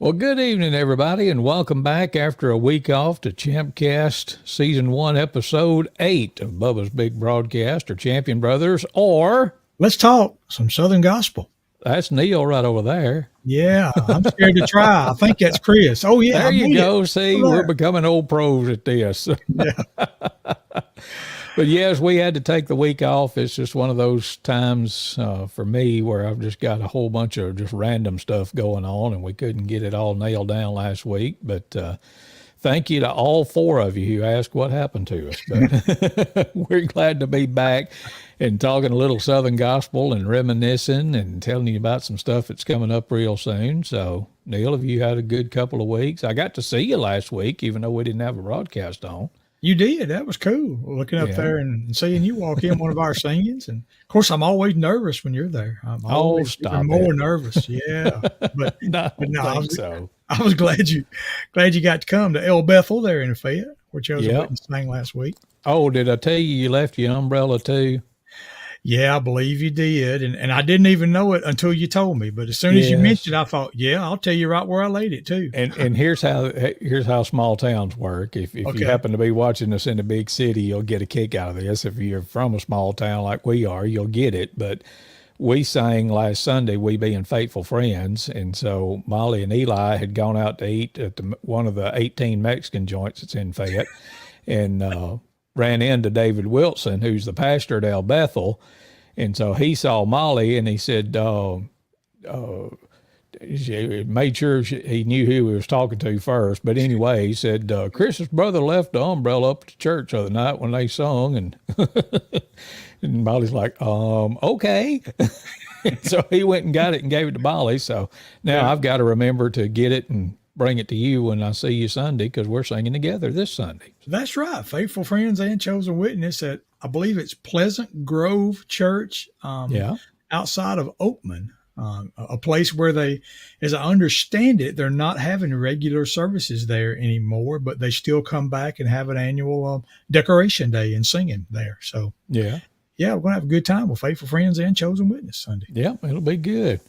Well, good evening, everybody, and welcome back after a week off to ChampCast Season 1, Episode 8 of Bubba's Big Broadcast, or Champion Brothers, or... Let's talk some Southern Gospel. That's Neal right over there. Yeah, I'm scared to try. I think that's Chris. Oh, yeah. There you go. See, we're becoming old pros at this. Yeah. But yes, we had to take the week off. It's just one of those times for me where I've just got a whole bunch of just random stuff going on, and we couldn't get it all nailed down last week. But thank you to all four of you who asked what happened to us. But we're glad to be back and talking a little Southern Gospel and reminiscing and telling you about some stuff that's coming up real soon. So, Neal, have you had a good couple of weeks? I got to see you last week, even though we didn't have a broadcast on. You did. That was cool. Looking up there and seeing you walk in one of our singings. And of course, I'm always nervous when you're there. I'm always more nervous. Yeah. But, no, I was glad you got to come to El Bethel there in Fayette, where Chosen Witness sang last week. Oh, did I tell you left your umbrella too? Yeah, I believe you did. And I didn't even know it until you told me. But as soon as you mentioned it, I thought, I'll tell you right where I laid it too. And here's how small towns work. If you happen to be watching us in a big city, you'll get a kick out of this. If you're from a small town like we are, you'll get it. But we sang last Sunday, We Being Faithful Friends. And so Molly and Eli had gone out to eat at one of the 18 Mexican joints that's in Fayette. And ran into David Wilson, who's the pastor at El Bethel. And so he saw Molly and he said, he made sure he knew who he was talking to first. But anyway, he said, Chris's brother left the umbrella up at the church the other night when they sung. And, and Molly's like, okay. So he went and got it and gave it to Molly. So now I've got to remember to get it and bring it to you when I see you Sunday, because we're singing together this Sunday. That's right. Faithful Friends and Chosen Witness at, I believe it's Pleasant Grove Church outside of Oakman, a place where they, as I understand it, they're not having regular services there anymore, but they still come back and have an annual decoration day and singing there. So, we're going to have a good time with Faithful Friends and Chosen Witness Sunday. Yeah, it'll be good.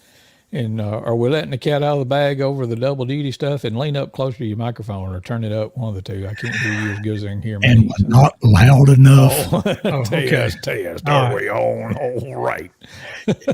And are we letting the cat out of the bag over the double duty stuff? And lean up closer to your microphone or turn it up, one of the two. I can't hear you as good as I can hear me. And not loud enough. Test. Are we on? All right.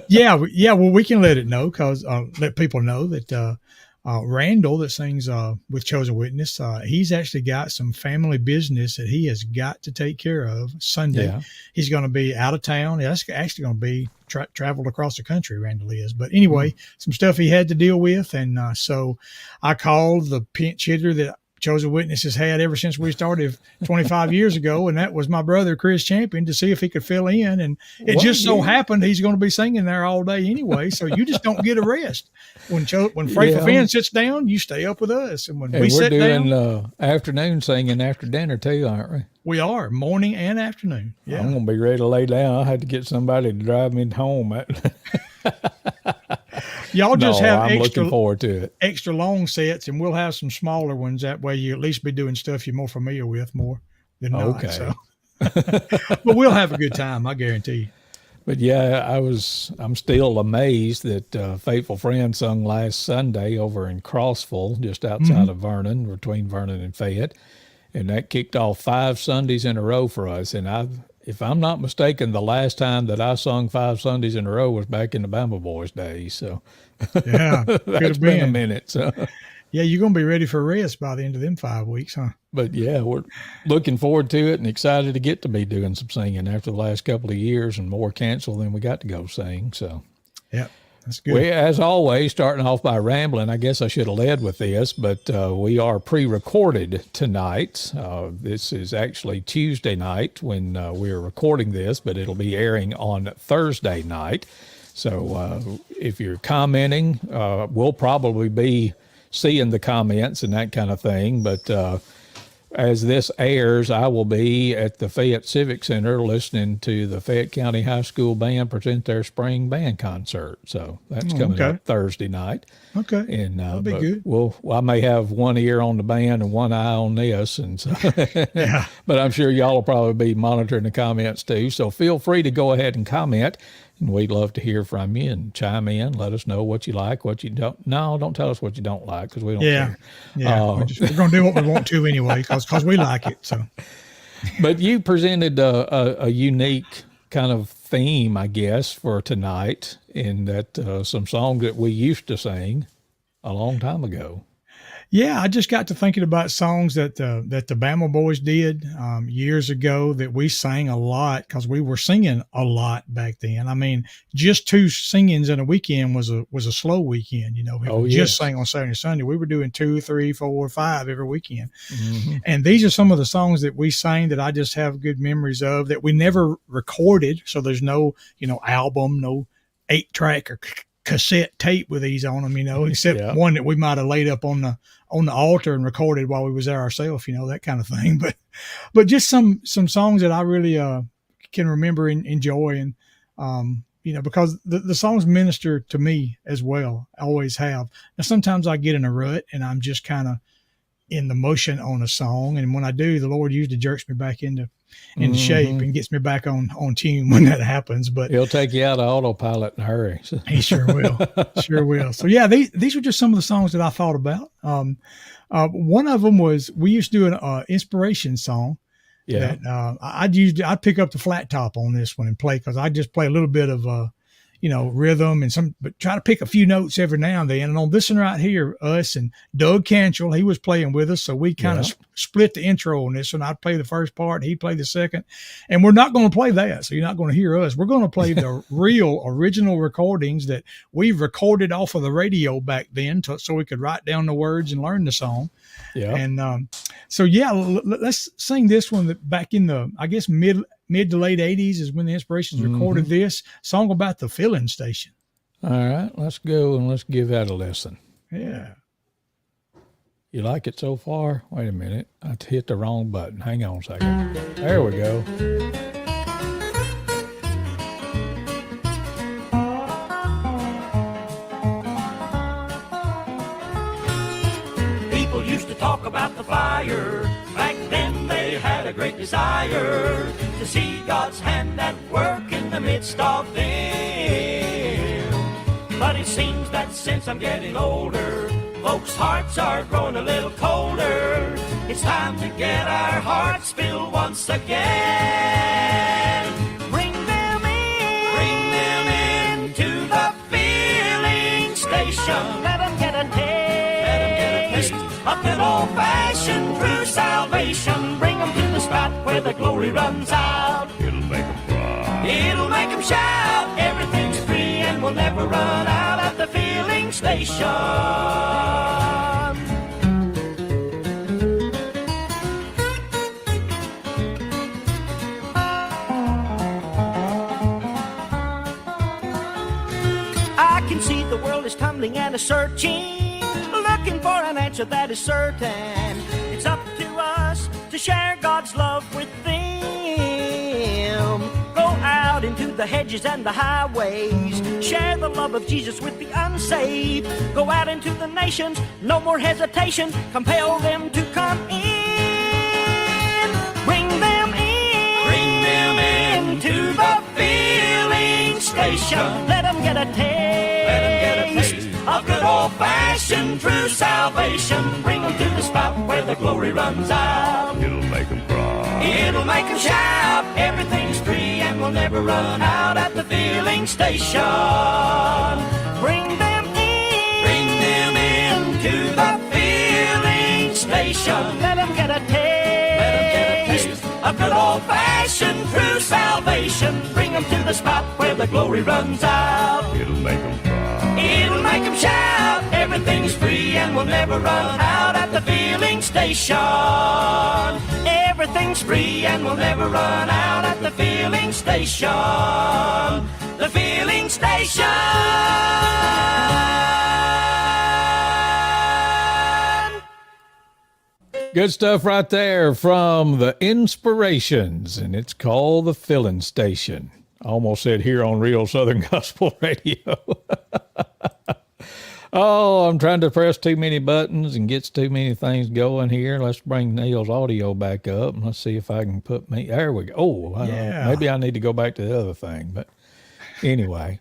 Well, we can let it know, because let people know that Randall that sings with Chosen Witness, he's actually got some family business that he has got to take care of Sunday. Yeah. He's going to be out of town. That's actually going to be traveled across the country, Randall is. But anyway, some stuff he had to deal with. And so I called the pinch hitter that Chosen Witness has had ever since we started 25 years ago, and that was my brother, Chris Champion, to see if he could fill in. And it just so happened he's going to be singing there all day anyway, so you just don't get a rest. When Faithful Friends sits down, you stay up with us. And when we sit down... we're doing afternoon singing after dinner too, aren't we? We are, morning and afternoon. Yeah. I'm going to be ready to lay down. I'll have to get somebody to drive me home. Y'all just I'm looking forward to it. Extra long sets, and we'll have some smaller ones. That way you at least be doing stuff you're more familiar with more than not. Okay. So. But we'll have a good time, I guarantee you. But I'm still amazed that Faithful Friend sung last Sunday over in Crossville, just outside of Vernon, between Vernon and Fayette. And that kicked off 5 Sundays in a row for us. And if I'm not mistaken, the last time that I sung 5 Sundays in a row was back in the Bama Boys days. So that's been a minute. So you're going to be ready for rest by the end of them 5 weeks, huh? But we're looking forward to it and excited to get to be doing some singing after the last couple of years, and more canceled than we got to go sing. So that's good. We, as always, starting off by rambling. I guess I should have led with this, but we are pre-recorded tonight. This is actually Tuesday night when we're recording this, but it'll be airing on Thursday night. So if you're commenting, we'll probably be seeing the comments and that kind of thing. But as this airs, I will be at the Fayette Civic Center listening to the Fayette County High School Band present their spring band concert. So that's coming up Thursday night. Okay. And that'll be good. I may have one ear on the band and one eye on this. And so, but I'm sure y'all will probably be monitoring the comments too. So feel free to go ahead and comment. And we'd love to hear from you and chime in. Let us know what you like, what you don't. No, don't tell us what you don't like because we don't care. Yeah. We're going to do what we want to anyway because we like it. So, But you presented a unique kind of theme, I guess, for tonight in that some songs that we used to sing a long time ago. yeah, I just got to thinking about songs that the Bama Boys did years ago that we sang a lot because we were singing a lot back then. I mean, just 2 singings in a weekend was a slow weekend. You know, we just sang on Saturday and Sunday. We were doing 2, 3, 4, 5 every weekend. Mm-hmm. And these are some of the songs that we sang that I just have good memories of that we never recorded. So there's no, album, no 8-track or cassette tape with these on them, except one that we might have laid up on the altar and recorded while we was there ourselves, that kind of thing. But just some songs that I really can remember and enjoy, and because the songs minister to me as well. I always have. Now sometimes I get in a rut and I'm just kind of in the motion on a song, and when I do, the Lord usually jerks me back into shape and gets me back on tune when that happens. But he'll take you out of autopilot in a hurry. He sure will. So yeah, these were just some of the songs that I thought about. One of them was, we used to do an inspiration song. Yeah. That I'd pick up the flat top on this one and play, because I just play a little bit of rhythm and but try to pick a few notes every now and then. And on this one right here, us and Doug Cantrell, he was playing with us. So we kind of split the intro on this one. I'd play the first part, he played the second. And we're not going to play that. So you're not going to hear us. We're going to play the real original recordings that we recorded off of the radio back then so we could write down the words and learn the song. Yeah. And let's sing this one that back in the, I guess, mid to late 80s is when the Inspirations recorded this song about the filling station. All right, let's go and let's give that a listen. Yeah. You like it so far? Wait a minute. I hit the wrong button. Hang on a second. There we go. People used to talk about the fire. Back then they had a great desire to see God's hand at work in the midst of them. But it seems that since I'm getting older, folks' hearts are growing a little colder. It's time to get our hearts filled once again. Bring them in to the filling station. Let them get a taste of good old-fashioned true salvation. Bring them to the spot where the glory runs out. It'll make them cry. It'll make them shout. Everything's free and we'll never run out at the filling station. I can see the world is tumbling and a-searching, looking for an answer that is certain. It's up to us to share God's love with them. Go out into the hedges and the highways, share the love of Jesus with the unsaved. Go out into the nations, no more hesitation, compel them to come in. Bring them in to the filling station. Let them get a taste of good old-fashioned true salvation. Bring them to the spot where the glory runs out. It'll make them cry. It'll make them shout. Everything's free and we'll never run out at the filling station. Bring them in to the filling station. Let them get a taste of good old-fashioned true salvation. Bring them to the spot where the glory runs out. It'll make them cry. It'll make them shout. Everything's free and we'll never run out at the filling station. Everything's free and we'll never run out at the filling station. The filling station. Good stuff right there from the Inspirations, and it's called The Filling Station. I almost said here on Real Southern Gospel Radio. Oh, I'm trying to press too many buttons and gets too many things going here. Let's bring Neal's audio back up and let's see if I can put me. There we go. Oh, yeah. Maybe I need to go back to the other thing, but Anyway,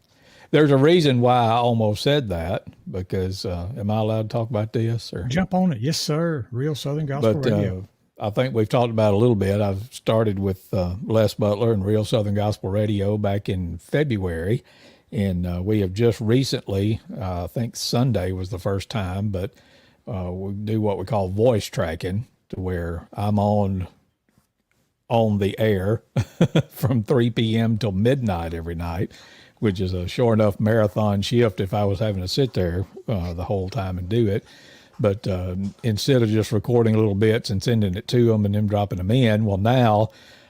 there's a reason why I almost said that because am I allowed to talk about this? Or Jump on it. Yes, sir. Real Southern Gospel but Radio. I think we've talked about it a little bit. I've started with Les Butler and Real Southern Gospel Radio back in February, and we have just recently, I think Sunday was the first time, but we do what we call voice tracking, to where I'm on the air from 3 p.m. till midnight every night, which is a sure enough marathon shift if I was having to sit there the whole time and do it. But instead of just recording little bits and sending it to them and them dropping them in, well, now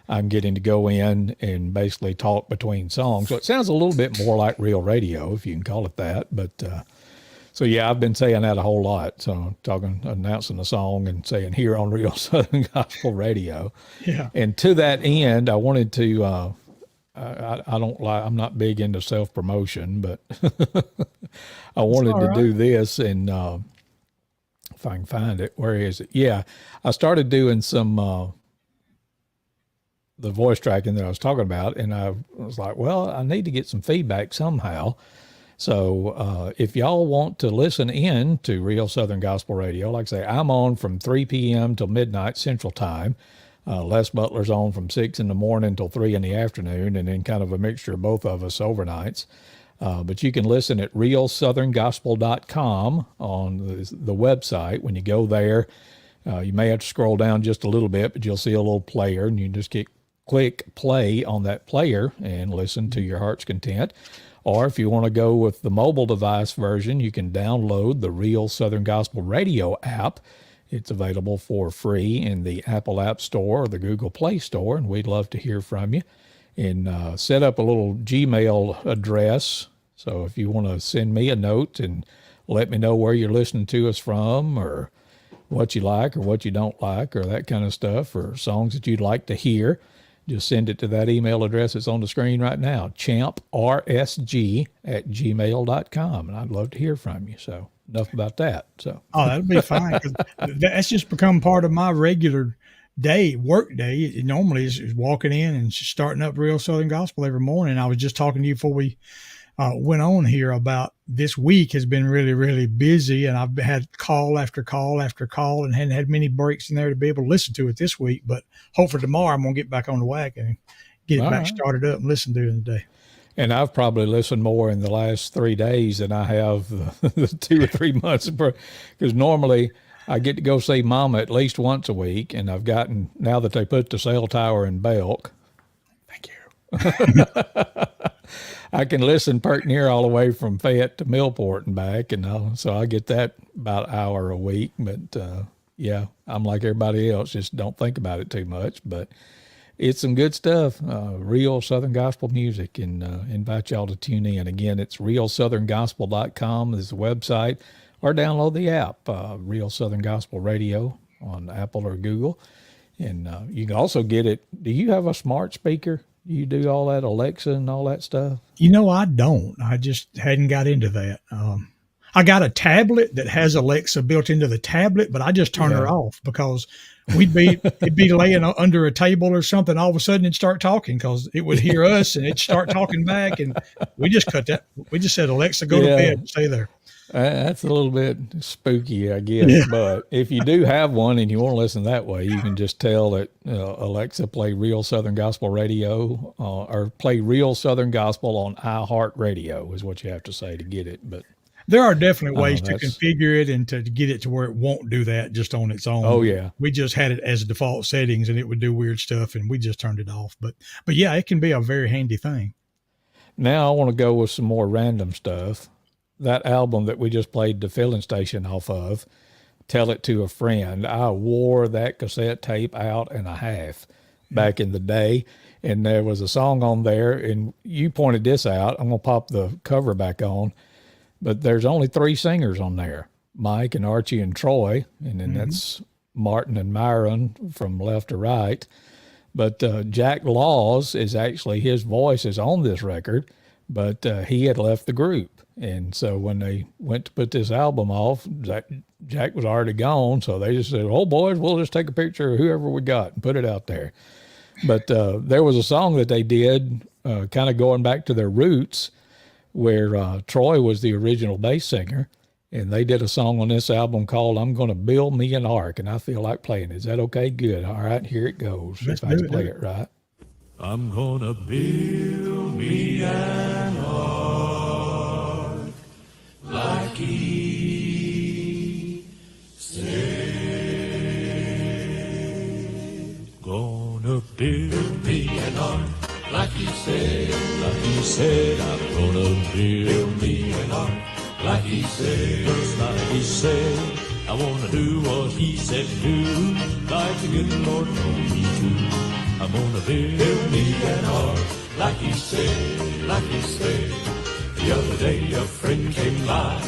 I'm getting to go in and basically talk between songs. So it sounds a little bit more like real radio, if you can call it that. But so, yeah, I've been saying that a whole lot. So announcing a song and saying here on Real Southern Gospel Radio. Yeah. And to that end, I wanted to, I'm not big into self-promotion, but I wanted to do this and, if I can find it, where is it? Yeah, I started doing some the voice tracking that I was talking about, and I was like, well, I need to get some feedback somehow. So if y'all want to listen in to Real Southern Gospel Radio, like I say, I'm on from 3 p.m. till midnight Central Time. Les Butler's on from 6 in the morning till 3 in the afternoon, and then kind of a mixture of both of us overnights. But you can listen at realsoutherngospel.com on the website. When you go there, you may have to scroll down just a little bit, but you'll see a little player, and you just click play on that player and listen to your heart's content. Or if you want to go with the mobile device version, you can download the Real Southern Gospel Radio app. It's available for free in the Apple App Store or the Google Play Store, and we'd love to hear from you. And set up a little Gmail address. So if you want to send me a note and let me know where you're listening to us from, or what you like or what you don't like, or that kind of stuff, or songs that you'd like to hear, just send it to that email address that's on the screen right now, champrsg@gmail.com. And I'd love to hear from you. So enough about that. So that'd be fine. 'Cause that's just become part of my regular work day. It normally is walking in and starting up Real Southern Gospel every morning. I was just talking to you before we went on here about this week has been really, really busy, and I've had call after call after call and hadn't had many breaks in there to be able to listen to it this week. But hopefully tomorrow I'm going to get back on the wagon and get it back started up and listen to it today. And I've probably listened more in the last 3 days than I have the 2 or 3 months, because normally I get to go see Mama at least once a week, and I've gotten, now that they put the cell tower in Belk, Thank you. I can listen pert near all the way from Fayette to Millport and back, and so I get that about an hour a week. But yeah, I'm like everybody else, just don't think about it too much. But it's some good stuff, real Southern Gospel music, and invite y'all to tune in. Again, it's realsoutherngospel.com is the website, or download the app, Real Southern Gospel Radio on Apple or Google. And you can also get it. Do you have a smart speaker? Do you do all that Alexa and all that stuff? You know, I don't. I just hadn't got into that. I got a tablet that has Alexa built into the tablet, but I just turn her off because it'd be laying under a table or something. All of a sudden it'd start talking because it would hear us and it'd start talking back. And we just cut that. We just said, Alexa, go to bed and stay there. That's a little bit spooky, I guess. Yeah. But if you do have one and you want to listen that way, you can just tell that Alexa, play Real Southern Gospel Radio, or play Real Southern Gospel on iHeartRadio is what you have to say to get it. But there are definitely ways to configure it and to get it to where it won't do that just on its own. Oh yeah, we just had it as default settings and it would do weird stuff, and we just turned it off. But yeah, it can be a very handy thing. Now I want to go with some more random stuff. That album that we just played the filling station off of, Tell It to a Friend, I wore that cassette tape out and a half back in the day. And there was a song on there, and you pointed this out. I'm going to pop the cover back on. But there's only 3 singers on there, Mike and Archie and Troy. And then that's Martin and Myron from left to right. But Jack Laws is actually, his voice is on this record, but he had left the group. And so when they went to put this album off, Jack was already gone. So they just said, oh, boys, we'll just take a picture of whoever we got and put it out there. But there was a song that they did, kind of going back to their roots, where Troy was the original bass singer, and they did a song on this album called "I'm Gonna Build Me an Ark," and I feel like playing it. Is that okay? Good. All right, here it goes. Let's if I do can it, play do it right. I'm gonna build me an ark like he said. Gonna build me an ark like he said. Like he said, I'm gonna build me an ark like he said. Just like he said, I wanna do what he said do. Like the good Lord told me to. I'm gonna build me an ark like he said, like he said. The other day a friend came by,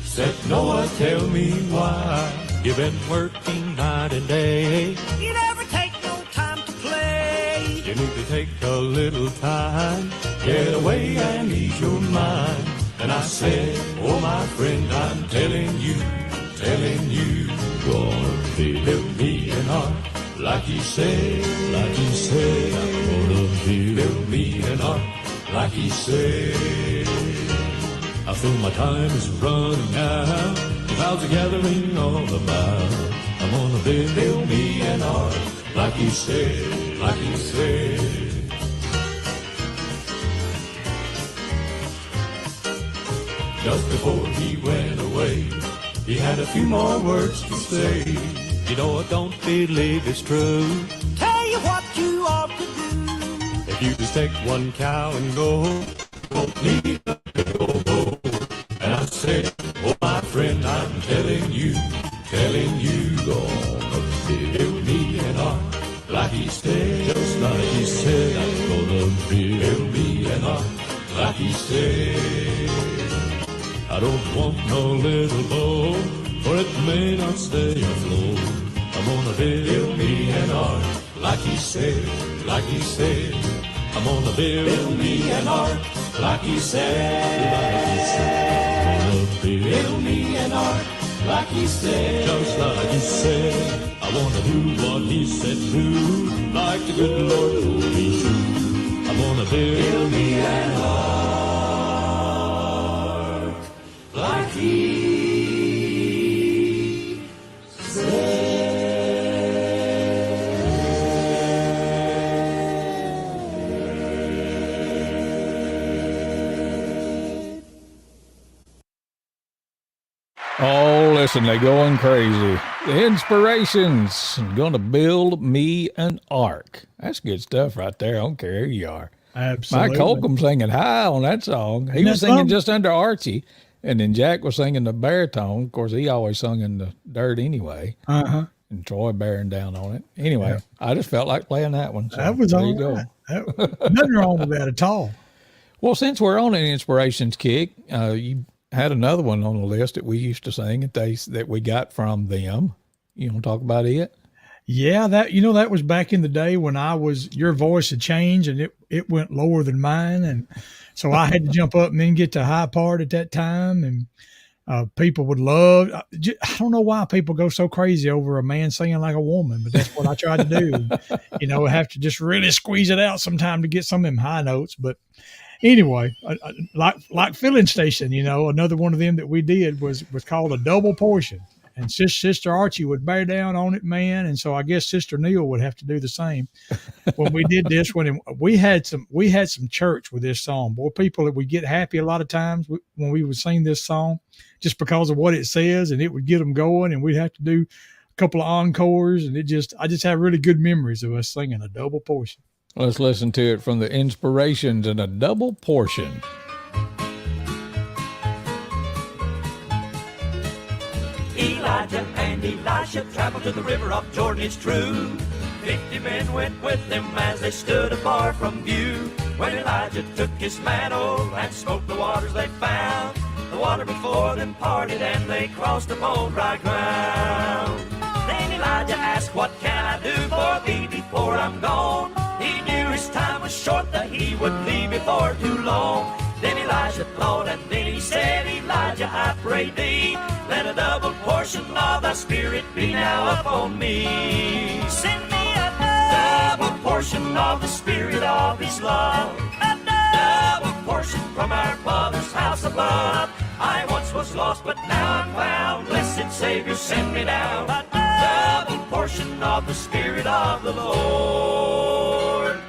said, Noah, tell me why you've been working night and day. You never take no time to play. You need to take a little time, get away and ease your mind. And I said, oh my friend, I'm telling you, gonna build me an ark. Like he said, I'm gonna build me an ark, like he said. I feel my time is running out, the clouds are gathering all about. I'm gonna build me an ark, like he said, like he said. Just before he went away, he had a few more words to say. You know I don't believe it's true. Tell you what you ought to do. If you just take one cow and go, won't need a big old bow. And I said, oh my friend, I'm telling you, gonna build me an ark, like he said, just like he said. I'm gonna build me an ark, like he said. I don't want no little boat, for it may not stay afloat. I'm gonna build me an ark, like he said, like he said. I'm gonna build me an ark, like he said, like he said. I'm gonna build me an ark, like he said, just like he said. I wanna do what he said do, like the good Lord told me to. I'm gonna build me an ark, like he Oh, listen, they're going crazy. The Inspirations, gonna build me an ark. That's good stuff right there. I don't care who you are. Absolutely. Mike Holcomb singing high on that song. He was singing just under Archie, and then Jack was singing the baritone. Of course, he always sung in the dirt anyway. Uh-huh. And Troy bearing down on it. Anyway, I just felt like playing that one. So That was there all you go. right. Nothing wrong with that at all. Well, since we're on an Inspirations kick, you had another one on the list that we used to sing that we got from them. You want to talk about it? Yeah, that was back in the day when your voice had changed and it went lower than mine. And so I had to jump up and then get the high part at that time. And people would love, I don't know why people go so crazy over a man singing like a woman, but that's what I tried to do. I have to just really squeeze it out sometime to get some of them high notes. But anyway, like Filling Station, another one of them that we did was called a double portion. And Sister Archie would bear down on it, man. And so I guess Sister Neal would have to do the same. When we did this, when we had some church with this song. Boy, people would get happy a lot of times when we would sing this song, just because of what it says, and it would get them going. And we'd have to do a couple of encores, and I just have really good memories of us singing a double portion. Let's listen to it from the Inspirations in a double portion. Elijah and Elisha traveled to the river of Jordan, it's true. 50 men went with them as they stood afar from view. When Elijah took his mantle and smote the waters they found, the water before them parted and they crossed upon dry ground. Then Elijah asked, what can I do for thee before I'm gone? He knew his time was short, that he would leave before too long. Then Elijah thought, and then he said, Elijah, I pray thee, let a double portion of thy spirit be now upon me. Send me a double portion of the Spirit of His love. A double portion from our Father's house above. I once was lost, but now I'm found. Blessed Savior, send me down. A double portion of the Spirit of the Lord.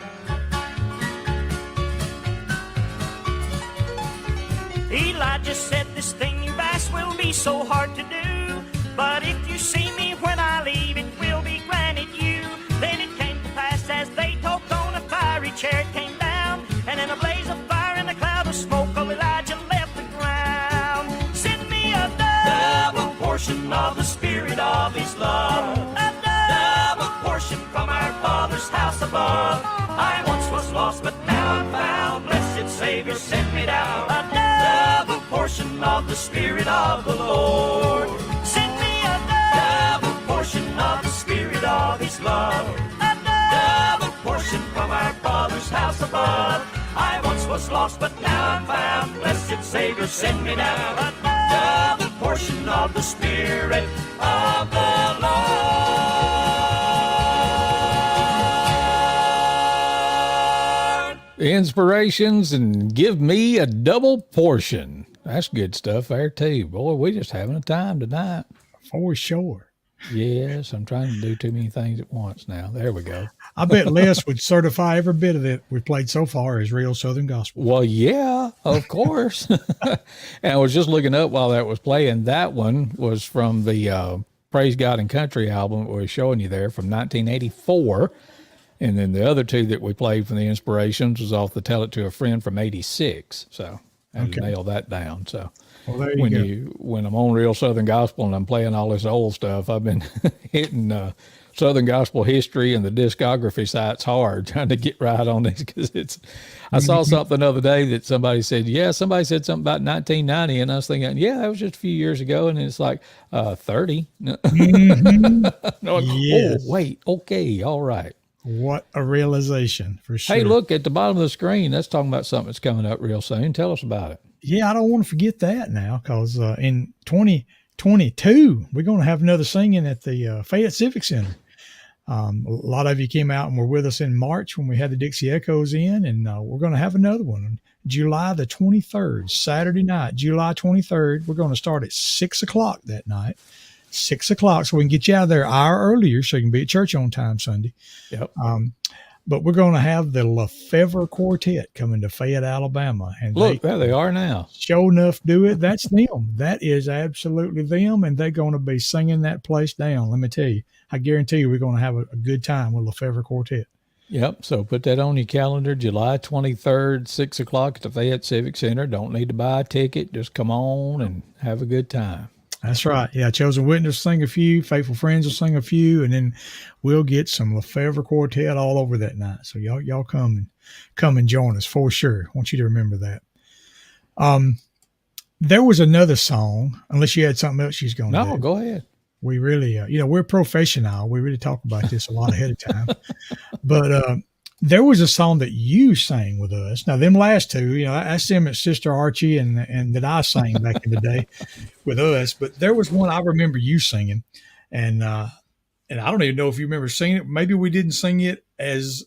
Elijah said, this thing you've asked will be so hard to do. But if you see me when I leave, it will be granted you. Then it came to pass as they talked on a fiery chair, it came down. And in a blaze of fire and a cloud of smoke, oh, Elijah left the ground. Send me a double portion of the Spirit of His love. A double portion from our Father's house above. I once was lost, but now I'm found. Blessed Savior, send me down. A double portion of the Spirit of the Lord. Send me a double portion of the Spirit of His love. A double portion from our Father's house above. I once was lost, but now I'm found. Blessed Savior, send me down. A double portion of the Spirit of the Lord. Inspirations and give me a double portion. That's good stuff there too. Boy, we just having a time tonight. For sure. Yes, I'm trying to do too many things at once now. There we go. I bet Les would certify every bit of it we've played so far as real Southern gospel. Well, yeah, of course. And I was just looking up while that was playing. That one was from the Praise God and Country album that we were showing you there from 1984. And then the other two that we played from the Inspirations was off the Tell It to a Friend from 86. So I had to nail that down. So Well, there you go. when I'm on Real Southern Gospel and I'm playing all this old stuff, I've been hitting Southern Gospel history and the discography sites hard, trying to get right on these, because I saw something the other day that somebody said something about 1990, and I was thinking, yeah, that was just a few years ago, and it's like 30. Mm-hmm. No, Yes. Oh, wait, okay, all right. What a realization, for sure. Hey, look at the bottom of the screen. That's talking about something that's coming up real soon. Tell us about it. Yeah, I don't want to forget that now, because in 2022, we're going to have another singing at the Fayette Civic Center. A lot of you came out and were with us in March when we had the Dixie Echoes in, and we're going to have another one on July the 23rd, Saturday night, July 23rd. We're going to start at 6 o'clock that night, 6 o'clock, so we can get you out of there an hour earlier so you can be at church on time Sunday. Yep. But we're going to have the Lefevre Quartet coming to Fayette, Alabama. And Look, there they are now. Sure enough, do it. That's them. That is absolutely them, and they're going to be singing that place down. Let me tell you, I guarantee you we're going to have a good time with Lefevre Quartet. Yep. So put that on your calendar, July 23rd, 6 o'clock at the Fayette Civic Center. Don't need to buy a ticket. Just come on and have a good time. That's right. Yeah, Chosen Witness will sing a few, Faithful Friends will sing a few, and then we'll get some Lefevre Quartet all over that night. So y'all come and join us for sure. I want you to remember that. There was another song, unless you had something else she's going to do. No, go ahead. We really, we're professional. We really talk about this a lot ahead of time. But there was a song that you sang with us. Now, them last two, that's them at Sister Archie and that I sang back in the day with us. But there was one I remember you singing, and I don't even know if you remember singing it. Maybe we didn't sing it as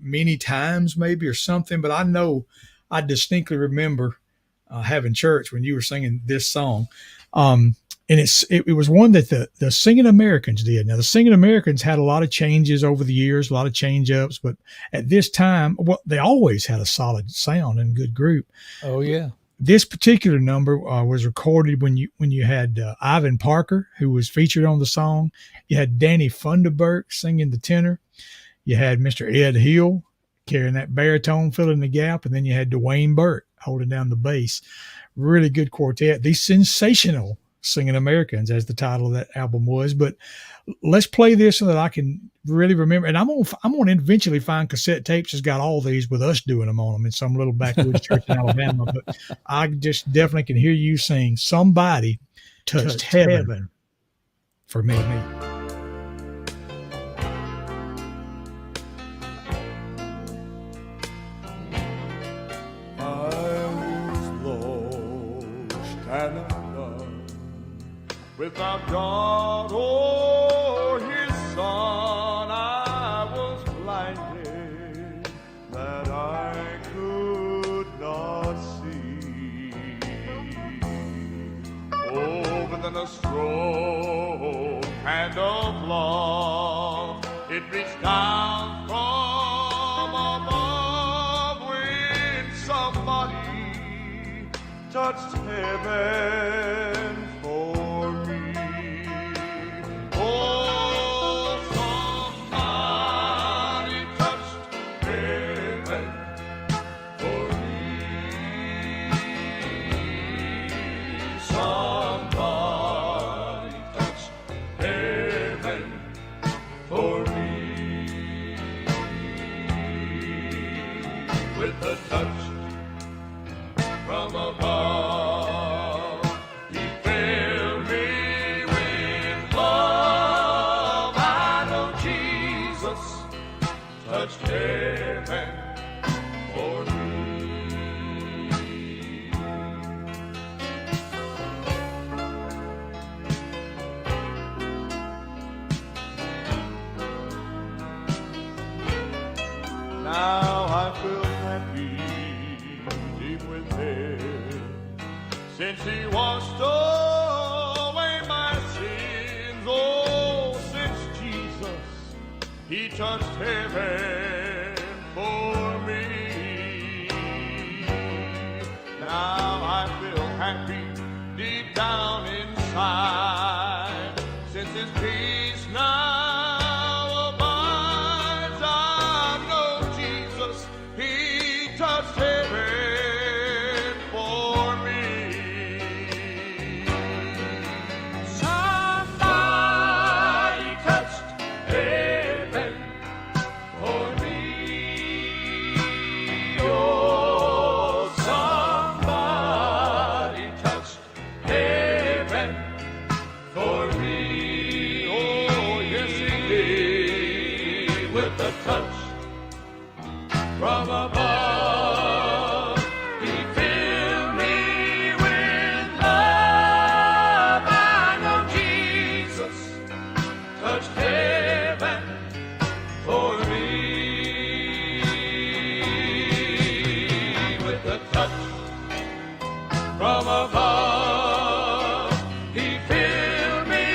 many times, maybe, or something. But I know I distinctly remember having church when you were singing this song. And it was one that the Singing Americans did. Now, the Singing Americans had a lot of changes over the years, a lot of change ups, but at this time, well, they always had a solid sound and good group. Oh, yeah. This particular number was recorded when you had Ivan Parker, who was featured on the song. You had Danny Funderburk singing the tenor. You had Mr. Ed Hill carrying that baritone, filling the gap. And then you had Dwayne Burke holding down the bass. Really good quartet. These sensational Singing Americans, as the title of that album was. But let's play this so that I can really remember. And I'm gonna eventually find cassette tapes that's got all these with us doing them on them in some little backwoods church in Alabama. But I just definitely can hear you sing "Somebody Touched Heaven for Me." Without God or His Son, I was blinded hand of love. It reached down from above when somebody touched heaven for me. Oh, somebody touched heaven for me. Somebody touched heaven for me. With a touch from above, he filled me with love. I know Jesus touched heaven for me. Now I feel happy deep within, since he washed away my sins. Oh, since Jesus, he touched heaven for me. Now I feel happy deep down inside, since his peace now abides. I know Jesus, he touched heaven for me. Somebody touched heaven for me. Oh, somebody touched heaven for me. Oh, yes, he did. With a touch from above, he filled me with love. I know Jesus touched heaven for me. With a touch from above, he filled me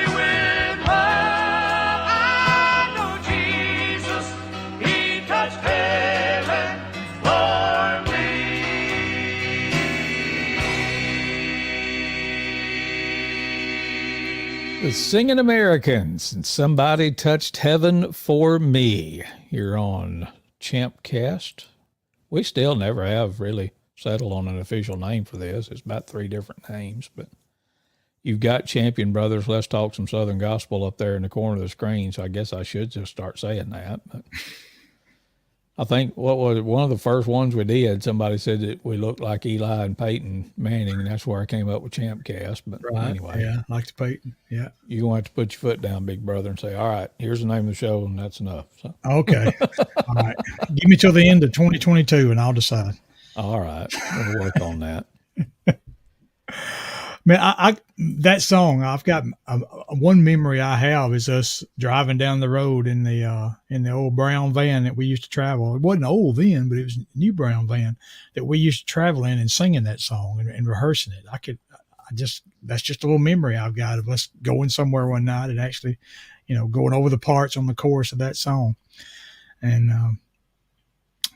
with love. I know Jesus, he touched heaven for me. The Singing Americans and Somebody Touched Heaven for Me here on ChampCast. We still never have really settled on an official name for this. It's about 3 different names, but you've got Champion Brothers, Let's Talk Some Southern Gospel up there in the corner of the screen, so I guess I should just start saying that. But I think what was it, one of the first ones we did, somebody said that we looked like Eli and Peyton Manning, and that's where I came up with ChampCast. But anyway, Yeah, like the Peyton. Yeah. you're going to have to put your foot down, big brother, and say, all right, here's the name of the show, and that's enough. So, Okay. All right. Give me till the end of 2022 and I'll decide. all right, we'll work on that. Man, I that song, I've got one memory I have is us driving down the road in the old brown van that we used to travel. It wasn't old then, but it was a new brown van that we used to travel in and singing that song and rehearsing it. That's just a little memory I've got of us going somewhere one night and actually, going over the parts on the chorus of that song. And,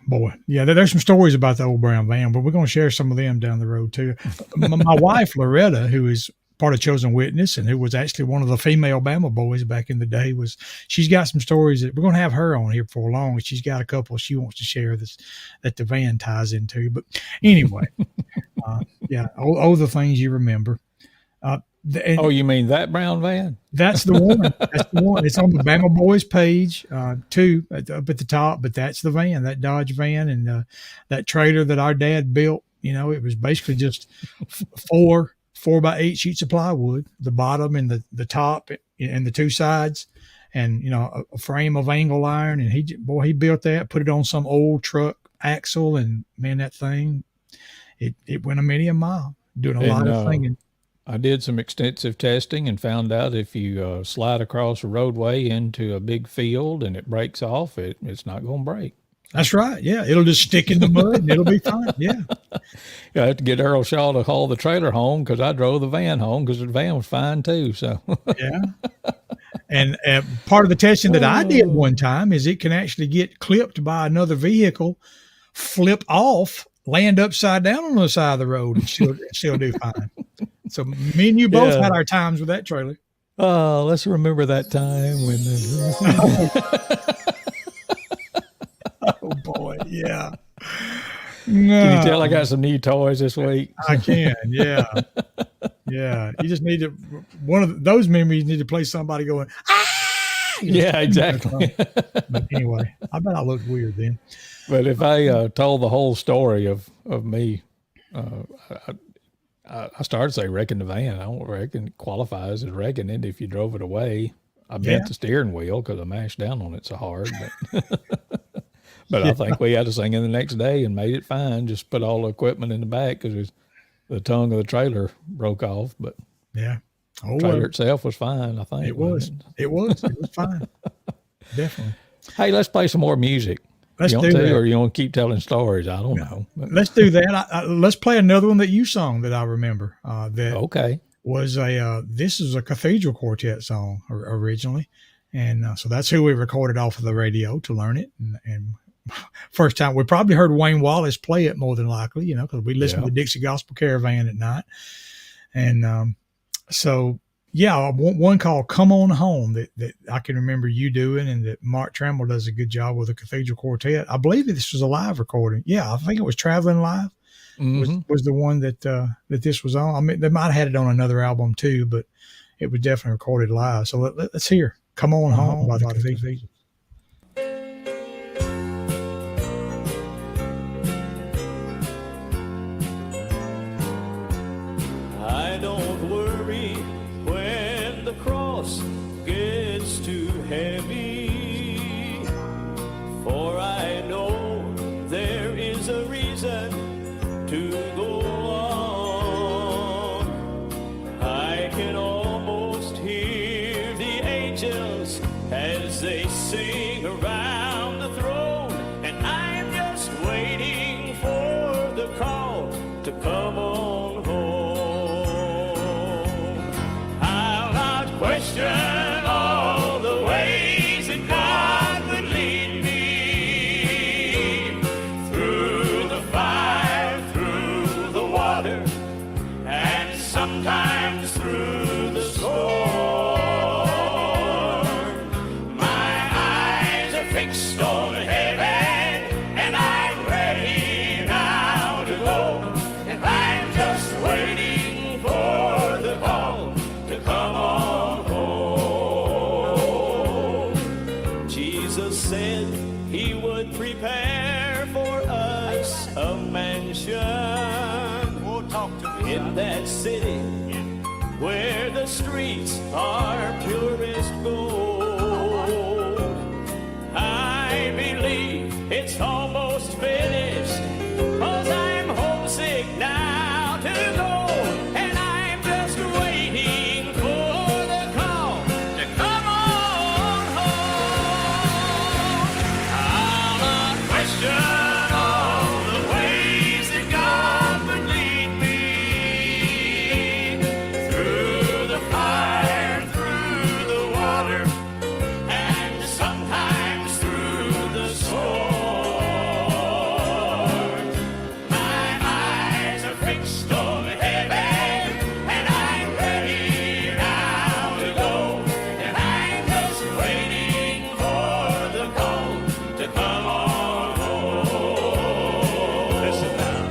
boy, yeah, there's some stories about the old brown van, but we're going to share some of them down the road too. My wife, Loretta, who is part of Chosen Witness and who was actually one of the female Bama Boys back in the day, she's got some stories that we're going to have her on here before long. She's got a couple she wants to share that the van ties into. But anyway, all the things you remember. You mean that brown van? That's the one. That's the one. It's on the Bama Boys page, too, up at the top. But that's the van, that Dodge van, and that trailer that our dad built. It was basically just 4 by 8 sheets of plywood, the bottom and the top and the 2 sides, and a frame of angle iron. And he built that, put it on some old truck axle, and man, that thing, it went a many a mile, doing a lot of singing. I did some extensive testing and found out if you slide across a roadway into a big field and it breaks off, it's not going to break. That's right. Yeah. It'll just stick in the mud and it'll be fine. Yeah. I had to get Earl Shaw to haul the trailer home because I drove the van home because the van was fine too. So yeah. And part of the testing that I did one time is it can actually get clipped by another vehicle, flip off, land upside down on the side of the road, and still do fine. So me and you both had our times with that trailer. Oh, let's remember that time when Oh boy, yeah. Can you tell I got some new toys this week? I can, yeah. Yeah. You just need to one of those memories need to play somebody going, ah! Yeah, exactly. But anyway, I bet I looked weird then. But if I told the whole story of me, I started to say wrecking the van. I don't reckon it qualifies as wrecking it if you drove it away. I bent the steering wheel because I mashed down on it so hard. But I think we had to sing in the next day and made it fine. Just put all the equipment in the back because the tongue of the trailer broke off. But yeah, the trailer itself was fine, I think. It was fine. Definitely. Hey, let's play some more music. Let's do that. Or you want to keep telling stories? I don't know. But let's do that. Let's play another one that you sung that I remember. Was this is a Cathedral Quartet song originally. And so that's who we recorded off of the radio to learn it. And first time we probably heard Wayne Wallace play it more than likely, because we listened to the Dixie Gospel Caravan at night. And one called Come On Home that I can remember you doing, and that Mark Trammell does a good job with the Cathedral Quartet. I believe this was a live recording. Yeah, I think it was Traveling Live was the one that this was on. I mean, they might have had it on another album too, but it was definitely recorded live. So let's hear Come On Home by the Cathedral. I don't worry when the cross gets too heavy, for I know there is a reason to go on. I can almost hear the angels as they sing around the throne, and I'm just waiting for the call to come on home. I'll not question all the ways that God would lead me through the fire, through the water, and sometimes through the storm. My eyes are fixed on heaven, and I'm ready now to go. And I'm just waiting for the call to come on home. Jesus said he would prepare for us a mansion in that city where the streets are purest gold. I believe it's almost finished, 'cause I'm homesick now to go, and I'm just waiting for the call to come on home. I'll not question all the ways that God would lead me through the fire, through the water, and sometimes through the storm. My eyes are fixed on heaven, and I'm ready now to go, and I'm just waiting for the call to come on home. Listen now.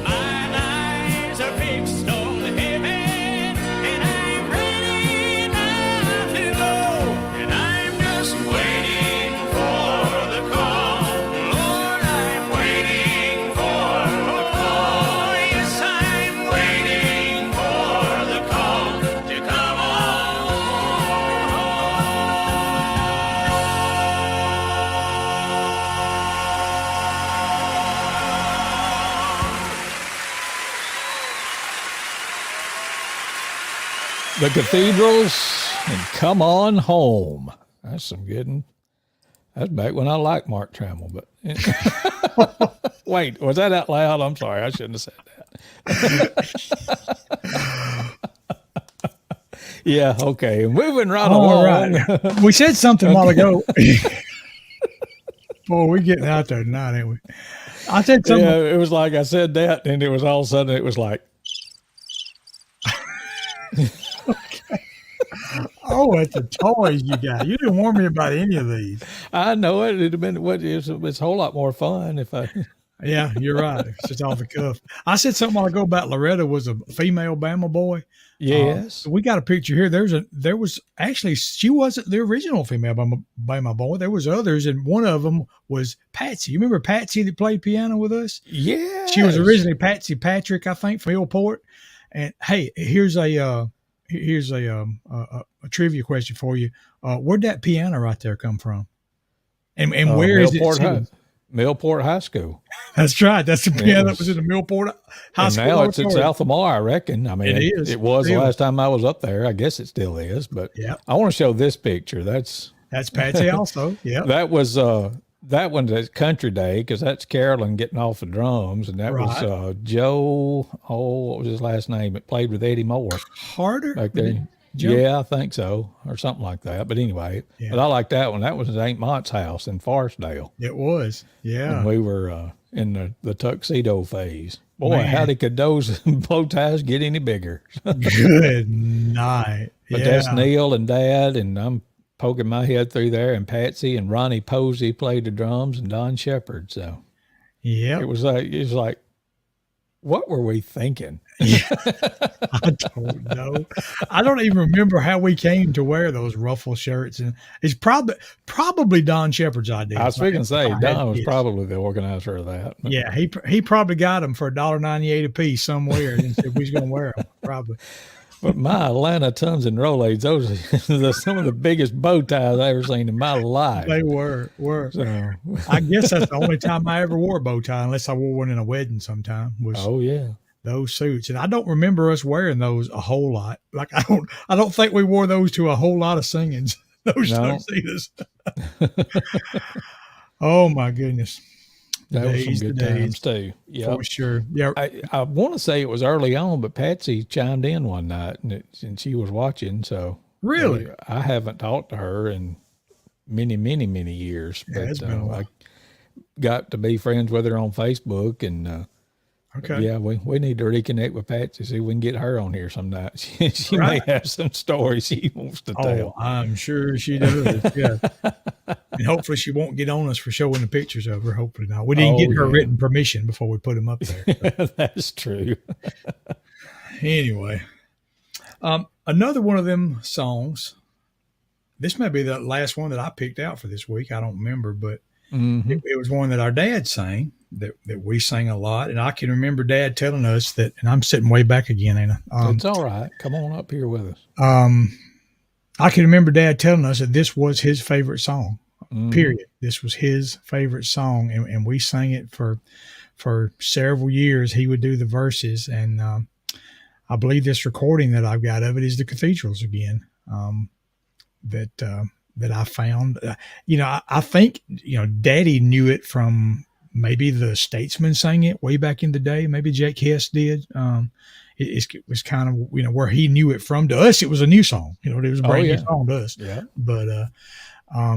My eyes are fixed on heaven, and I'm ready now to go, and I'm just waiting for the call. Lord, I'm waiting for the call. Yes, I'm waiting for the call to come on the Cathedrals and Come On Home. That's some good one. That's back when I liked Mark Trammell, but wait, was that out loud? I'm sorry, I shouldn't have said that. Yeah. Okay. Moving right All along. right. We said something a while ago. Boy, we're getting out there tonight, ain't we? I said something. Yeah. It was like I said that, and it was all of a sudden it was like, Oh, it's the toys you got. You didn't warn me about any of these. I know it. It'd have been it's a whole lot more fun if I. Yeah, you're right. It's just off the cuff. I said something a while ago about Loretta was a female Bama boy. Yes. We got a picture here. There was actually, she wasn't the original female Bama boy. There was others, and one of them was Patsy. You remember Patsy that played piano with us? Yeah. She was originally Patsy Patrick, I think, from Hillport. And hey, here's a trivia question for you. Where'd that piano right there come from? And where is it sitting? Millport High School. That's right. That's the piano that was in the Millport High And School. now it's at South Lamar, I reckon. I mean, It is. It was the Still. last time I was up there. I guess it still is. But Yeah. I want to show this picture. That's Patsy also. Yeah. that was that one's at Country Day because that's Carolyn getting off the drums, and that was Joe. Oh, what was his last name? It played with Eddie Moore Harder back there. Joe? Yeah, I think so, or something like that. But anyway, but I like that one. That was at Aunt Mott's house in Forestdale. It was. Yeah. And we were in the tuxedo phase. Boy, Man. how could those bow ties get any bigger? Good night. But that's Neal and Dad, and I'm poking my head through there, and Patsy and Ronnie Posey played the drums, and Don Shepard. So it was like, what were we thinking? I don't know. I don't even remember how we came to wear those ruffle shirts, and it's probably Don Shepard's idea. I was going to say Don was probably the organizer of that. But. Yeah, he probably got them for $1.98 a piece somewhere, and said we was going to wear them. Probably. But my Atlanta Tons and Rolades, those are some of the biggest bow ties I ever seen in my life. They were. So. I guess that's the only time I ever wore a bow tie, unless I wore one in a wedding sometime. Those suits, and I don't remember us wearing those a whole lot. Like I don't think we wore those to a whole lot of singings. Those tuxedos. Oh my goodness. That was some good times too. Yeah, for sure. Yeah, I want to say it was early on, but Patsy chimed in one night and she was watching. So really, I haven't talked to her in many years. Yeah, it's been a while. I got to be friends with her on Facebook, and okay, yeah, we need to reconnect with Patsy, see if we can get her on here some night. She may have some stories she wants to tell. I'm sure she does. Yeah. And hopefully she won't get on us for showing the pictures of her. Hopefully not. We didn't get her written permission before we put them up there. So. That's true. Anyway, another one of them songs. This may be the last one that I picked out for this week. I don't remember, but it was one that our dad sang that we sang a lot. And I can remember Dad telling us that, and I'm sitting way back again, ain't I? It's all right. Come on up here with us. I can remember Dad telling us that this was his favorite song. Period. This was his favorite song, and we sang it for several years. He would do the verses, and I believe this recording that I've got of it is the Cathedrals again. That I found. I think Daddy knew it from maybe the Statesman sang it way back in the day. Maybe Jake Hess did. It was kind of where he knew it from. To us, it was a new song. It was a brand new song to us. Yeah, but. I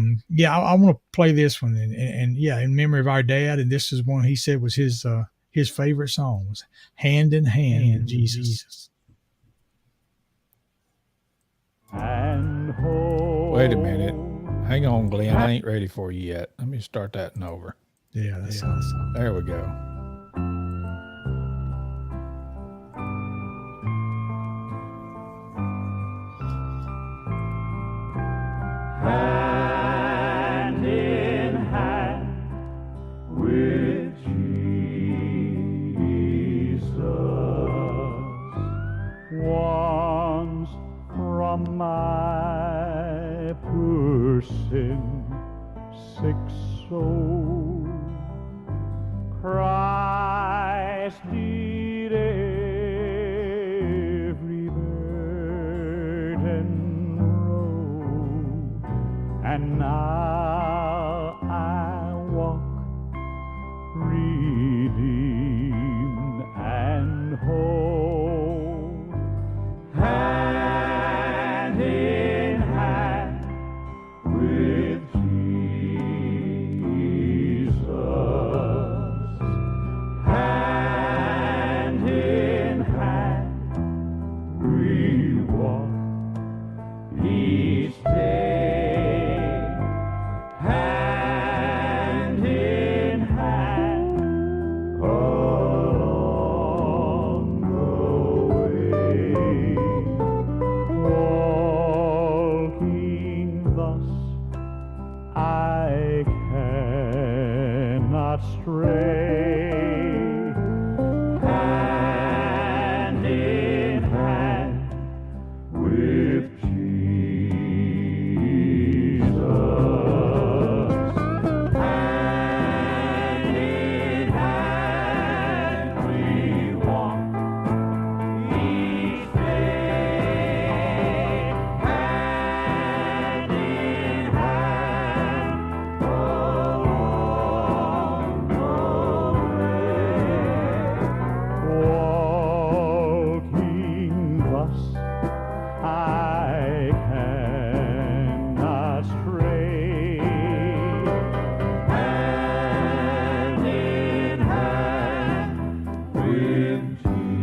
want to play this one and in memory of our dad. And this is one he said was his favorite song was Hand in Hand with Jesus. Wait a minute. Hang on, Glenn. I ain't ready for you yet. Let me start that and over. Yeah, that's awesome. There we go. Hand in hand with Jesus, once from my poor sin sick soul, Christ did every burden roll, and now I walk redeemed and whole. Hand stray, hand in hand with Jesus. Hand in hand we walk each day. Hand in hand along the way. Walking thus I cannot stray. Hand in hand with Jesus.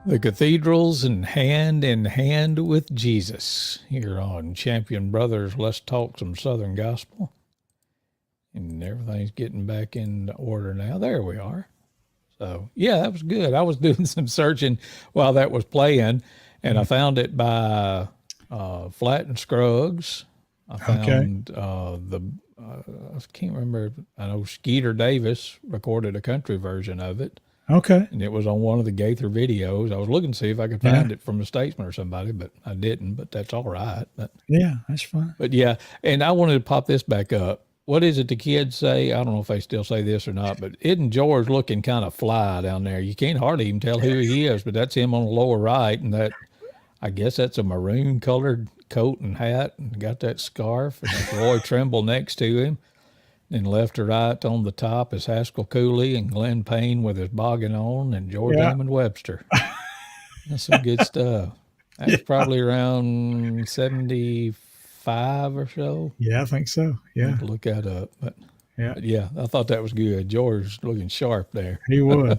The Cathedrals and in Hand with Jesus here on Champion Brothers. Let's talk some Southern Gospel. And everything's getting back in order now. There we are. So, yeah, that was good. I was doing some searching while that was playing, and I found it by Flat and Scruggs. I found I can't remember. I know Skeeter Davis recorded a country version of it. Okay. And it was on one of the Gaither videos. I was looking to see if I could find it from a Statesman or somebody, but I didn't. But that's all right. Yeah, that's fine. But yeah, and I wanted to pop this back up. What is it the kids say? I don't know if they still say this or not, but isn't George looking kind of fly down there? You can't hardly even tell who he is, but that's him on the lower right, and that I guess that's a maroon colored coat and hat, and got that scarf, and that's Roy Trimble next to him. And left to right on the top is Haskell Cooley and Glenn Payne with his boggin on, and George Hammond Webster. That's some good stuff. That's probably around 75 or so. Yeah, I think so. Yeah. I have to look that up. But Yeah. but yeah, I thought that was good. George looking sharp there. He was.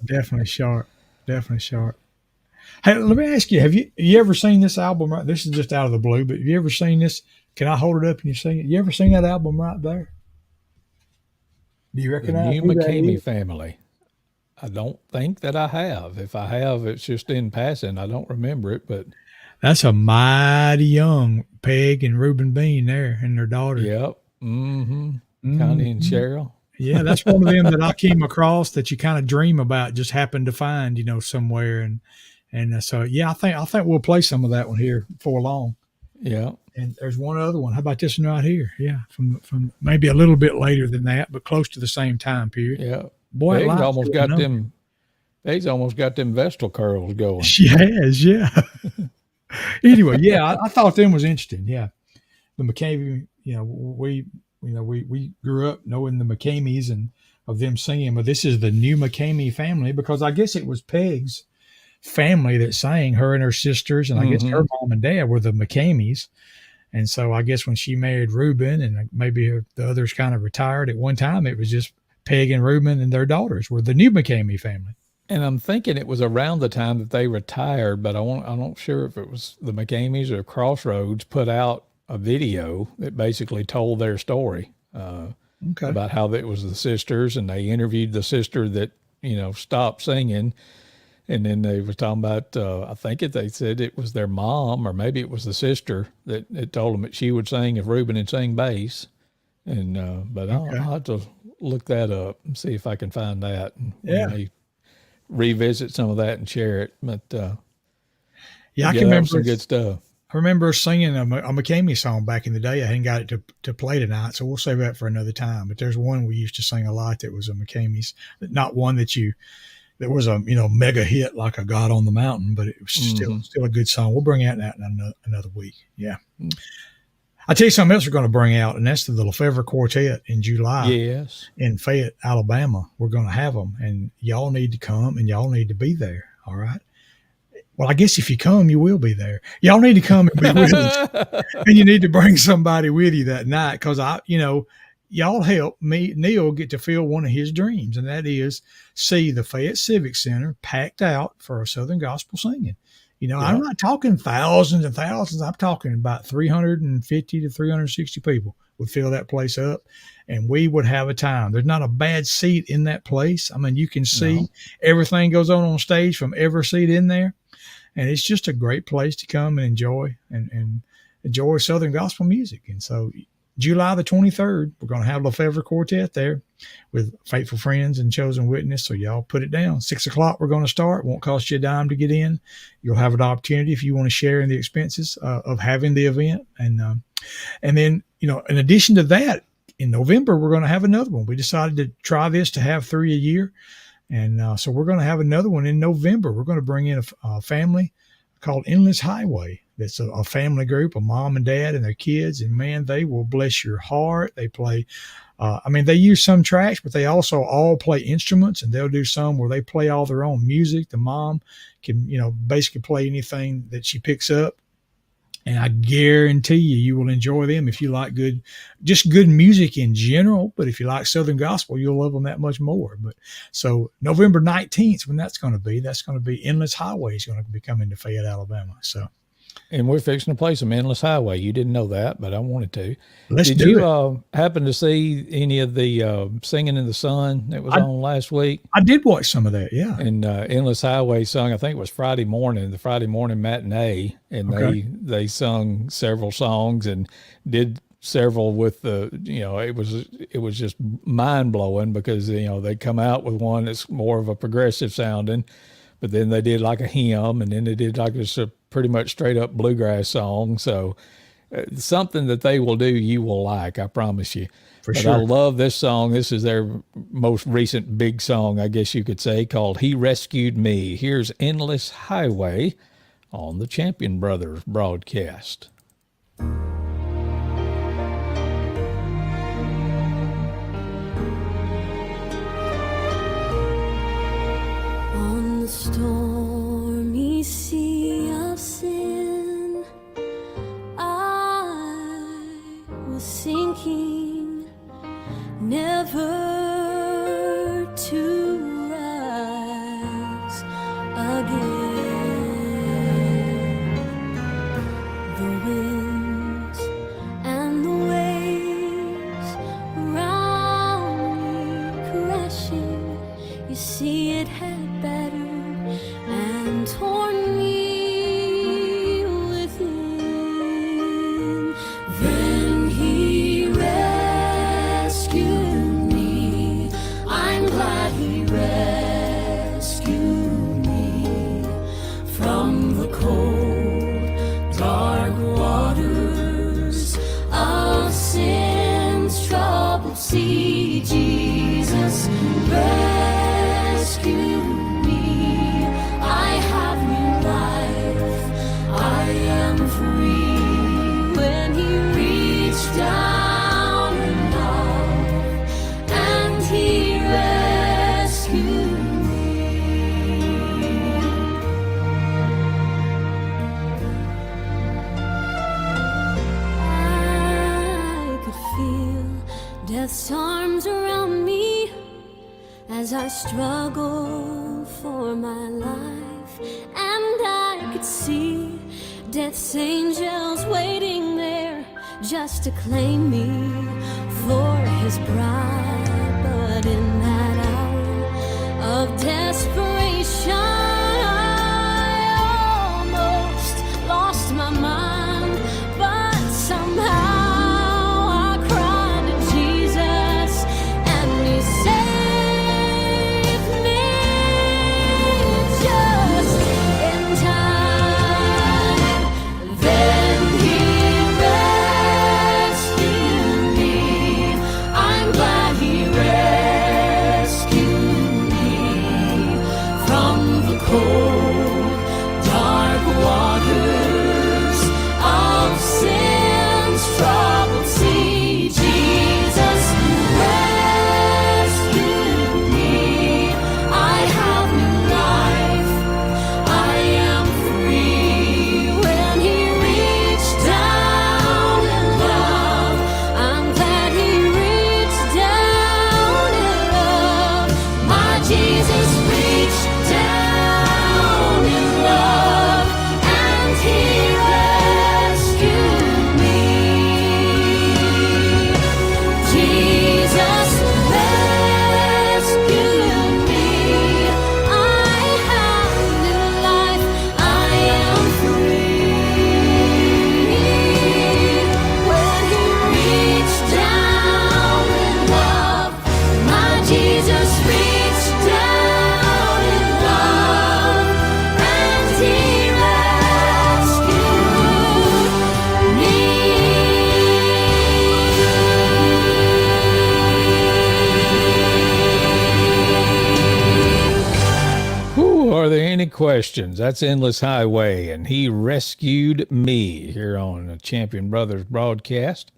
Definitely sharp. Definitely sharp. Hey, let me ask you, have you ever seen this album right? This is just out of the blue, but have you ever seen this? Can I hold it up and you sing it? You ever seen that album right there? Do you The recognize New who that McCamey is? family. I don't think that I have. If I have, it's just in passing. I don't remember it, but That's a mighty young Peg and Reuben Bean there and their daughter. yep. Mm-hmm. Connie and Cheryl. Yeah, that's one of them that I came across that you kind of dream about, just happened to find, somewhere. And so, yeah, I think we'll play some of that one here before long. Yeah. And there's one other one. How about this one right here? Yeah, from maybe a little bit later than that, but close to the same time period. Yeah. Boy, Peg's life's almost going got on. them. Peg's almost got them Vestal curls going. She has, yeah. Anyway, yeah, I thought them was interesting. Yeah, the McCamey. We grew up knowing the McCameys and of them singing, but this is the New McCamey family because I guess it was Peg's family that sang, her and her sisters, and I guess her mom and dad were the McCameys. And so I guess when she married Reuben and maybe the others kind of retired at one time, it was just Peg and Reuben and their daughters were the New McCamey family. And I'm thinking it was around the time that they retired, but I'm not sure if it was the McCameys or Crossroads put out a video that basically told their story about how it was the sisters, and they interviewed the sister that stopped singing. And then they were talking about, I think they said it was their mom, or maybe it was the sister that told them that she would sing if Reuben had sing bass. And but I'll have to look that up and see if I can find that. And we may revisit some of that and share it. But I can that remember was some good stuff. I remember singing a McCamey song back in the day. I hadn't got it to play tonight, so we'll save that for another time. But there's one we used to sing a lot that was a McCamey's, not one that was a mega hit like a God on the Mountain, but it was still a good song. We'll bring out that in another week. Yeah. I'll tell you something else we're going to bring out, and that's the Lefevre Quartet in July. Yes. In Fayette, Alabama. We're going to have them, and y'all need to come, and y'all need to be there. All right. Well, I guess if you come, you will be there. Y'all need to come and be with us, and you need to bring somebody with you that night because y'all help me, Neal, get to feel one of his dreams, and that is see the Fayette Civic Center packed out for a Southern gospel singing. I'm not talking thousands and thousands. I'm talking about 350 to 360 people would fill that place up, and we would have a time. There's not a bad seat in that place. I mean, you can see everything goes on stage from every seat in there. and it's just a great place to come and enjoy enjoy Southern gospel music. And so July the 23rd, we're going to have Lefebvre Quartet there with Faithful Friends and Chosen Witness. So y'all put it down. 6:00 we're going to start. Won't cost you a dime to get in. You'll have an opportunity if you want to share in the expenses of having the event. And then, in addition to that, in November, we're going to have another one. We decided to try this to have 3 a year. And so we're going to have another one in November. We're going to bring in a family called Endless Highway. That's a family group, a mom and dad and their kids. And man, they will bless your heart. They play, they use some tracks, but they also all play instruments, and they'll do some where they play all their own music. The mom can, basically play anything that she picks up. And I guarantee you will enjoy them if you like good music in general. But if you like Southern gospel, you'll love them that much more. But so November 19th, when that's going to be Endless Highway is going to be coming to Fayette, Alabama. So. And we're fixing to play some Endless Highway. You didn't know that, but I wanted to. Did you happen to see any of the Singing in the Sun that was on last week? I did watch some of that, yeah. And Endless Highway sung, I think it was the Friday morning matinee, and they sung several songs and did several with it was just mind blowing because they come out with one that's more of a progressive sounding, but then they did like a hymn, and then they did like just a pretty much straight up bluegrass song. So something that they will do, you will like, I promise you. For sure. I love this song. This is their most recent big song, I guess you could say, called He Rescued Me. Here's Endless Highway on the Champion Brothers broadcast. On the stormy sea of sin, I was sinking, never to rise again. The winds and the waves around me crashing, you see it had battered and torn me within. Then he rescued me. I'm glad he rescued me from the cold, dark waters of sin's troubled sea. Jesus rescued me. I have new life. I am free. When he reached down in love and he rescued me. I could feel death's arms around me as I struggled for my life, and I could see death's angels waiting there just to claim me for his bride. But in that hour of desperation, I almost lost my mind, but somehow I cried to Jesus and he saved me just in time. Then he rescued me. I'm glad he rescued many questions. That's Endless Highway, and he rescued me here on the Champion Brothers broadcast.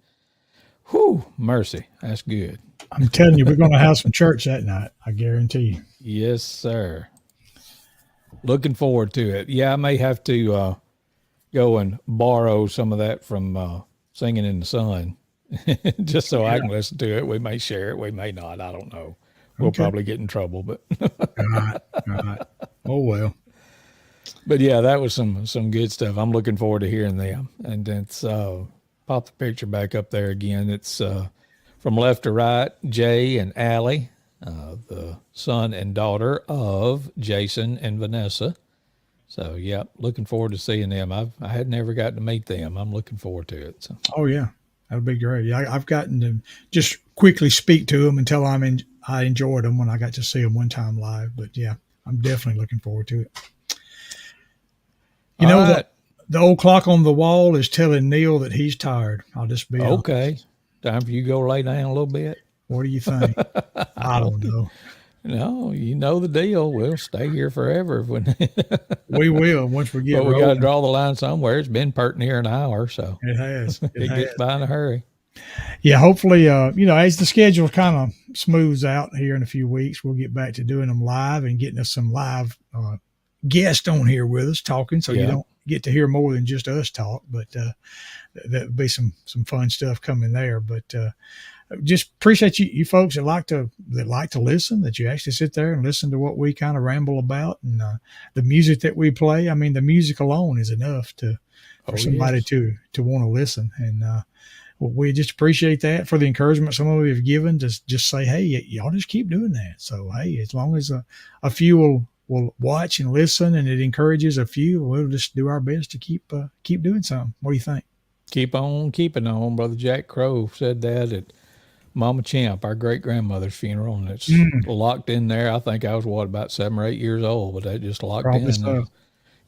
Whew, mercy. That's good. I'm telling you, we're going to have some church that night. I guarantee you. Yes, sir. Looking forward to it. Yeah, I may have to go and borrow some of that from Singing in the Sun just so I can listen to it. We may share it. We may not. I don't know. We'll probably get in trouble, but All right. Oh, well. but yeah, that was some good stuff. I'm looking forward to hearing them. And it's pop the picture back up there again. It's from left to right, Jay and Allie, the son and daughter of Jason and Vanessa. So yeah, looking forward to seeing them. I had never gotten to meet them. I'm looking forward to it. So. Oh, yeah. That'll be great. Yeah, I've gotten to just quickly speak to them and tell them I enjoyed them when I got to see them one time live. But yeah, I'm definitely looking forward to it. You know, right. the old clock on the wall is telling Neal that he's tired. I'll just be honest. Okay. Time for you to go lay down a little bit. What do you think? I don't know. No, you know the deal. We'll stay here forever. When We will once we get but we got rolling. to draw the line somewhere. It's been perting here an hour, so It has. it has. gets by in a hurry. Yeah, hopefully, as the schedule kind of smooths out here in a few weeks, we'll get back to doing them live and getting us some live guests on here with us talking, so you don't get to hear more than just us talk. But that would be some fun stuff coming there. But just appreciate you folks that like to listen, that you actually sit there and listen to what we kind of ramble about and the music that we play. I mean, the music alone is enough for somebody to want to listen. And we just appreciate that for the encouragement some of you have given to just say, hey, y'all just keep doing that. So, hey, as long as a few will watch and listen and it encourages a few, we'll just do our best to keep doing something. What do you think? Keep on keeping on. Brother Jack Crow said that at Mama Champ, our great grandmother's funeral, and it's locked in there. I think I was about 7 or 8 years old, but that just locked Probably in. so.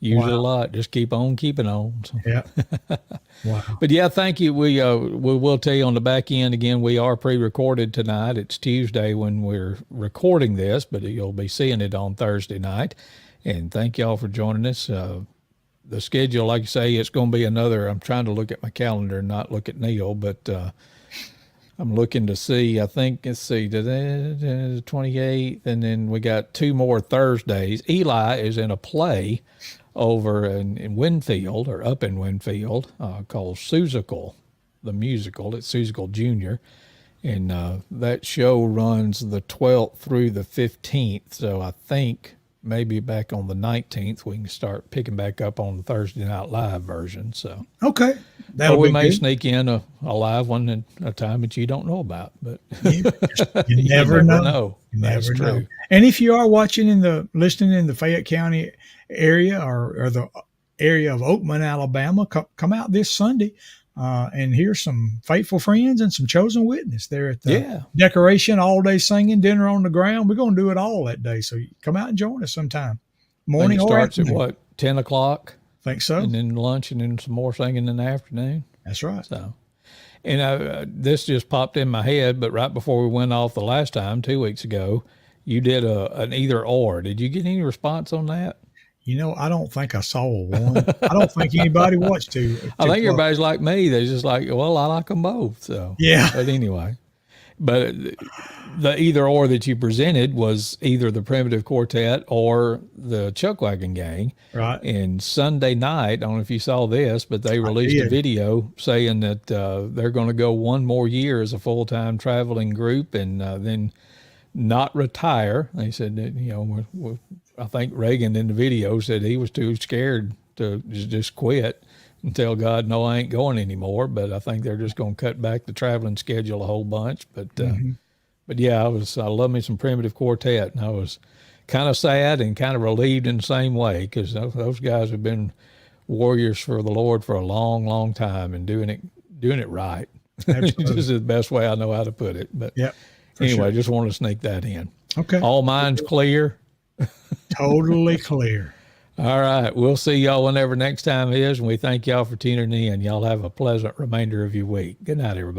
Use it a lot. Just keep on keeping on. So. Yeah. Wow. But yeah, thank you. We will tell you on the back end again. We are pre-recorded tonight. It's Tuesday when we're recording this, but you'll be seeing it on Thursday night. And thank y'all for joining us. The schedule, like you say, it's going to be another. I'm trying to look at my calendar and not look at Neal, but I'm looking to see. I think the 28th, and then we got 2 more Thursdays. Eli is in a play over in Winfield, or up in Winfield, called Susical, the musical. It's Susical Junior, and that show runs the 12th through the 15th. So I think maybe back on the 19th we can start picking back up on the Thursday Night Live version. So Okay. or we may good. sneak in a live one at a time that you don't know about, but You never know. You That's Never true. know. And if you are listening in the Fayette County area or the area of Oakman, Alabama, come out this Sunday and hear some faithful friends and some chosen witness there at the decoration, all day singing, dinner on the ground. We're going to do it all that day. So come out and join us sometime. Morning or starts afternoon. at what, 10 o'clock? Think so. And then lunch and then some more singing in the afternoon. That's right. So, and this just popped in my head, but right before we went off the last time, 2 weeks ago, you did an either or. Did you get any response on that? I don't think I saw one. I don't think anybody watched two. I think everybody's like me. They're just like, well, I like them both. So Yeah. But anyway, but the either or that you presented was either the Primitive Quartet or the Chuckwagon Gang. Right. And Sunday night, I don't know if you saw this, but they released a video saying that they're going to go one more year as a full-time traveling group and then not retire. They said that, I think Reagan in the video said he was too scared to just quit and tell God, no, I ain't going anymore. But I think they're just going to cut back the traveling schedule a whole bunch. But but yeah, I love me some Primitive Quartet, and I was kind of sad and kind of relieved in the same way, because those guys have been warriors for the Lord for a long, long time and doing it right. Just the best way I know how to put it. But anyway, just wanted to sneak that in. Okay. All minds clear. Totally clear. All right. We'll see y'all whenever next time is, and we thank y'all for tuning in. Y'all have a pleasant remainder of your week. Good night, everybody.